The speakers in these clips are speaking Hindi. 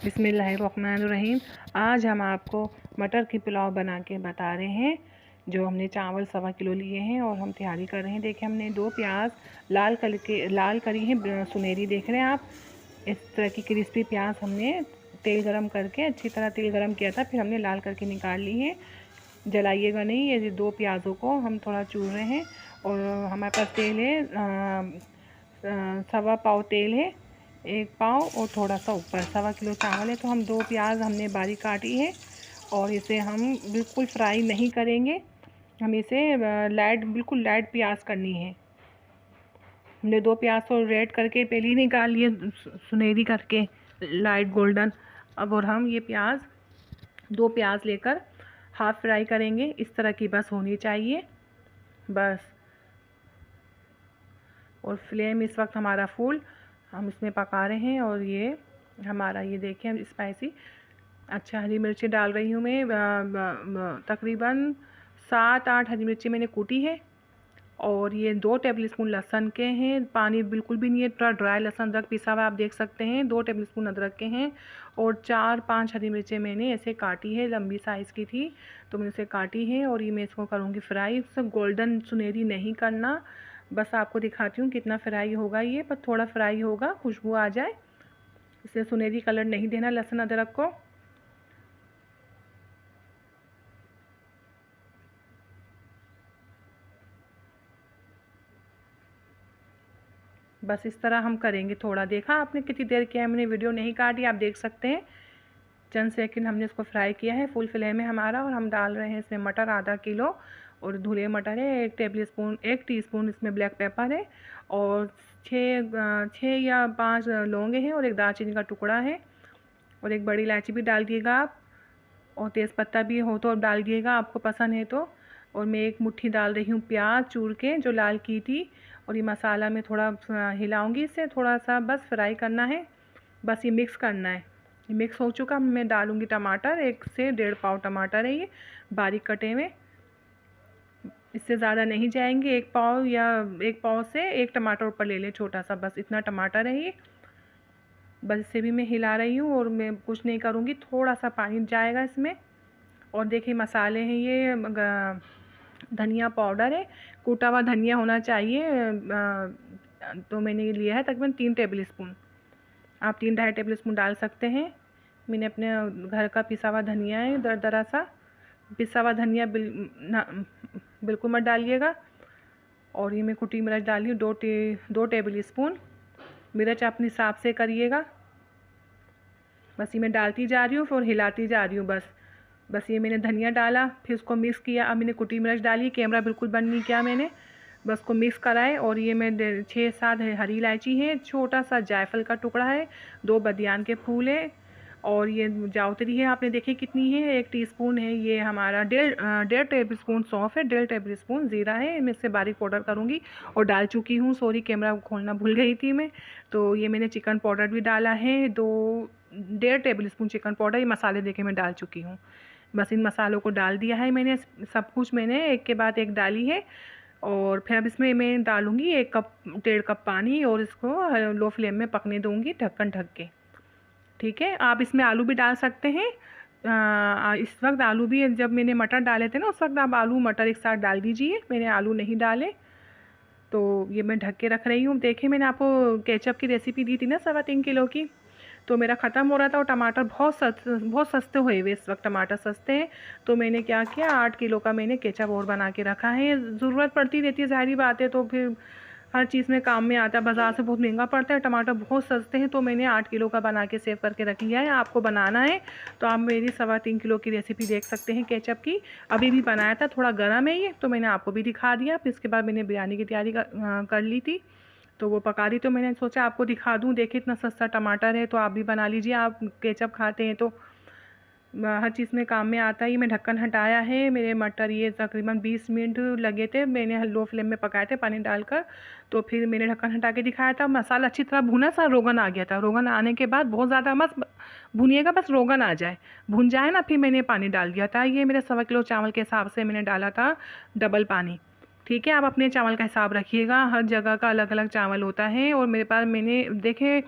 बिस्मिल्लाहिर्रहमानिर्रहीम। आज हम आपको मटर की पुलाव बना के बता रहे हैं। जो हमने चावल 1.25 किलो लिए हैं और हम तैयारी कर रहे हैं। देखिए, हमने 2 प्याज लाल करी हैं, सुनहरी देख रहे हैं आप। इस तरह की क्रिस्पी प्याज हमने तेल गरम करके अच्छी तरह तेल गरम किया था, फिर हमने लाल करके निकाल ली है। जलाइएगा नहीं। ये 2 प्याज़ों को हम थोड़ा चूर रहे हैं और हमारे पास तेल है, 1.25 पाव तेल है, 1 पाव और थोड़ा सा ऊपर। 1.25 किलो चावल है तो हम 2 प्याज हमने बारीक काटी है और इसे हम बिल्कुल फ्राई नहीं करेंगे। हम इसे बिल्कुल लाइट प्याज करनी है। हमने 2 प्याज तो रेड करके पहले ही निकाल लिए, सुनहरी करके लाइट गोल्डन। अब और हम ये 2 प्याज लेकर हाफ फ्राई करेंगे। इस तरह की बस होनी चाहिए बस। और फ्लेम इस वक्त हमारा फुल, हम इसमें पका रहे हैं। और ये हमारा, ये देखिए हम स्पाइसी। अच्छा, हरी मिर्ची डाल रही हूँ मैं, तकरीबन 7-8 हरी मिर्ची मैंने कूटी है। और ये 2 टेबलस्पून लहसुन के हैं, पानी बिल्कुल भी नहीं है, थोड़ा ड्राई लहसुन अदरक पिसा हुआ आप देख सकते हैं। 2 टेबलस्पून अदरक के हैं और 4-5 हरी मिर्चें मैंने ऐसे काटी है, लंबी साइज़ की थी तो मैंने इसे काटी है। और ये मैं इसको करूँगी फ्राई। इसे गोल्डन सुनहरी नहीं करना, बस आपको दिखाती हूँ कितना फ्राई होगा ये, पर थोड़ा फ्राई होगा, खुशबू आ जाए। इसे सुनहरी कलर नहीं देना लहसुन अदरक को। बस इस तरह हम करेंगे। थोड़ा देखा आपने कितनी देर किया है, मैंने वीडियो नहीं काटी, आप देख सकते हैं। चंद सेकंड हमने इसको फ्राई किया है फुल फ्लेम में हमारा। और हम डाल रहे हैं इसमें मटर, आधा किलो और धुले मटर है। 1 टीस्पून इसमें ब्लैक पेपर है और 6 या 5 लौंगे हैं और 1 दालचीनी का टुकड़ा है। और 1 बड़ी इलायची भी डाल दिएगा आप, और तेज़पत्ता भी हो तो डाल दिएगा आपको पसंद है तो। और मैं 1 मुट्ठी डाल रही हूँ प्याज चूर के, जो लाल की थी। और ये मसाला मैं थोड़ा हिलाऊंगी, इससे थोड़ा सा बस फ्राई करना है। बस ये मिक्स करना है। ये मिक्स हो चुका, मैं डालूंगी टमाटर। 1 से 1.5 पाव टमाटर है ये, बारीक कटे हुए। इससे ज़्यादा नहीं जाएंगे। 1 पाव या 1 पाव से 1 टमाटर ऊपर ले लें, छोटा सा, बस इतना टमाटर है ये। बस इसे भी मैं हिला रही हूँ और मैं कुछ नहीं करूँगी, थोड़ा सा पानी जाएगा इसमें। और देखिए मसाले हैं ये, धनिया पाउडर है, कूटा हुआ धनिया होना चाहिए। तो मैंने ये लिया है तकरीबन 3 टेबल स्पून। आप 3-2.5 टेबल स्पून डाल सकते हैं। मैंने अपने घर का पिसा हुआ धनिया है, दरदरा सा पिसा हुआ धनिया बिल्कुल मत डालिएगा। और ये मैं कुटी मिर्च डाली हूँ 2 टेबल स्पून। मिर्च अपने हिसाब से करिएगा। बस ये मैं डालती जा रही हूँ और हिलाती जा रही हूँ बस ये मैंने धनिया डाला, फिर उसको मिक्स किया। अब मैंने कुटी मिर्च डाली, कैमरा बिल्कुल बंद नहीं किया मैंने, बस को मिक्स कराए। और ये मैं 6-7 हरी इलायची है, छोटा सा जायफल का टुकड़ा है, 2 बदियान के फूल है। और ये जावित्री है, आपने देखी कितनी है, 1 टीस्पून है। ये हमारा 1.5 टेबल स्पून सौंफ है, 1.5 टेबल स्पून ज़ीरा है, मैं इससे बारीक पाउडर करूँगी और डाल चुकी हूँ। सॉरी, कैमरा खोलना भूल गई थी मैं। तो ये मैंने चिकन पाउडर भी डाला है, 1.5 टेबल स्पून चिकन पाउडर। ये मसाले देके मैं डाल चुकी हूँ। बस इन मसालों को डाल दिया है मैंने, सब कुछ मैंने एक के बाद एक डाली है। और फिर अब इसमें मैं डालूँगी 1-1.5 कप पानी और इसको लो फ्लेम में पकने दूँगी, ढक्कन ढक के। ठीक है, आप इसमें आलू भी डाल सकते हैं। इस वक्त आलू भी, जब मैंने मटर डाले थे ना, उस वक्त आप आलू मटर एक साथ डाल दीजिए। मैंने आलू नहीं डाले। तो ये मैं ढक के रख रही हूँ। देखिए, मैंने आपको केचप की रेसिपी दी थी ना 3.25 किलो की, तो मेरा ख़त्म हो रहा था और टमाटर बहुत सस्ते हुए इस वक्त टमाटर सस्ते हैं। तो मैंने क्या किया, 8 किलो का मैंने केचप और बना के रखा है। ज़रूरत पड़ती रहती है, ज़ाहिरी बात है, तो फिर हर चीज़ में काम में आता है। बाज़ार से बहुत महंगा पड़ता है, टमाटर बहुत सस्ते हैं, तो मैंने 8 किलो का बना के सेव करके रख लिया है। आपको बनाना है तो आप मेरी 3.25 किलो की रेसिपी देख सकते हैं केचप की। अभी भी बनाया था, थोड़ा गर्म है ये, तो मैंने आपको भी दिखा दिया। फिर इसके बाद मैंने बिरयानी की तैयारी कर ली थी, तो वो पका दी, तो मैंने सोचा आपको दिखा दूं। देखिए इतना सस्ता टमाटर है, तो आप भी बना लीजिए। आप केचप खाते हैं तो हर चीज़ में काम में आता है। ये मैं ढक्कन हटाया है। मेरे मटर ये तकरीबन 20 मिनट लगे थे, मैंने लो फ्लेम में पकाए थे पानी डालकर। तो फिर मैंने ढक्कन हटा के दिखाया था। मसाला अच्छी तरह भुना, सा रोगन आ गया था। रोगन आने के बाद बहुत ज़्यादा मत भुनिएगा, बस रोगन आ जाए, भुन जाए ना, फिर मैंने पानी डाल दिया था। ये मेरे 1.25 किलो चावल के हिसाब से मैंने डाला था डबल पानी। ठीक है, आप अपने चावल का हिसाब रखिएगा, हर जगह का अलग अलग चावल होता है। और मेरे पास मैंने देखे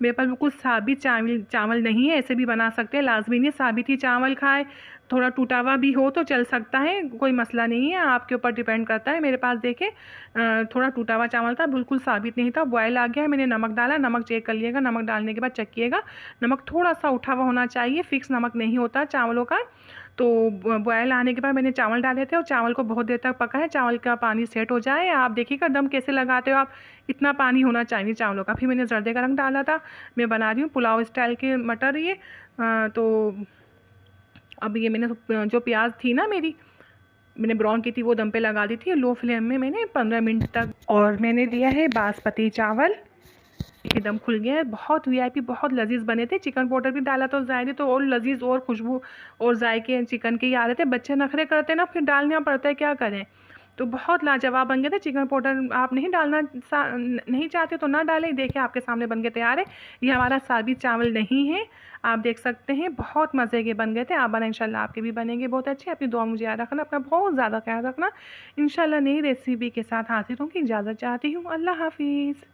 मेरे पास बिल्कुल साबित चावल नहीं है, ऐसे भी बना सकते हैं, लाजमी नहीं साबित ही चावल खाए, थोड़ा टूटा हुआ भी हो तो चल सकता है, कोई मसला नहीं है, आपके ऊपर डिपेंड करता है। मेरे पास देखिए थोड़ा टूटा हुआ चावल था, बिल्कुल साबित नहीं था, बॉयल आ गया है, मैंने नमक डाला, नमक चेक कर लिएगा, नमक डालने के बाद चखिएगा, नमक थोड़ा सा उठा हुआ होना चाहिए, फिक्स नमक नहीं होता चावलों का। तो बॉयल आने के बाद मैंने चावल डाले थे और चावल को बहुत देर तक पकाया, चावल का पानी सेट हो जाए। आप देखिएगा दम कैसे लगाते हो आप, इतना पानी होना चाहिए चावलों का। फिर मैंने जर्दे का रंग डाला था। मैं बना रही हूँ पुलाव स्टाइल के मटर ये। तो अब ये मैंने जो प्याज थी ना मेरी, मैंने ब्राउन की थी, वो दम पे लगा दी थी लो फ्लेम में मैंने 15 मिनट तक। और मैंने दिया है बासमती चावल, एकदम खुल गया है, बहुत वीआईपी, बहुत लजीज बने थे। चिकन पाउडर भी डाला तो जायदे तो और लजीज और खुशबू और जायके चिकन के ही आ रहे थे। बच्चे नखरे करते ना, फिर डालना पड़ता है, क्या करें। तो बहुत लाजवाब बन गए थे। चिकन पाउडर आप नहीं डालना नहीं चाहते तो ना डालें। देखिए आपके सामने बन के तैयार है। ये हमारा साबित चावल नहीं है, आप देख सकते हैं, बहुत मज़े के बन गए थे। आप बना इंशाल्लाह आपके भी बनेंगे बहुत अच्छे। अपनी दुआ मुझे याद रखना, अपना बहुत ज़्यादा ख्याल रखना। इंशाल्लाह नई रेसिपी के साथ हाजिर होंगी, इजाज़त चाहती हूँ, अल्लाह हाफिज़।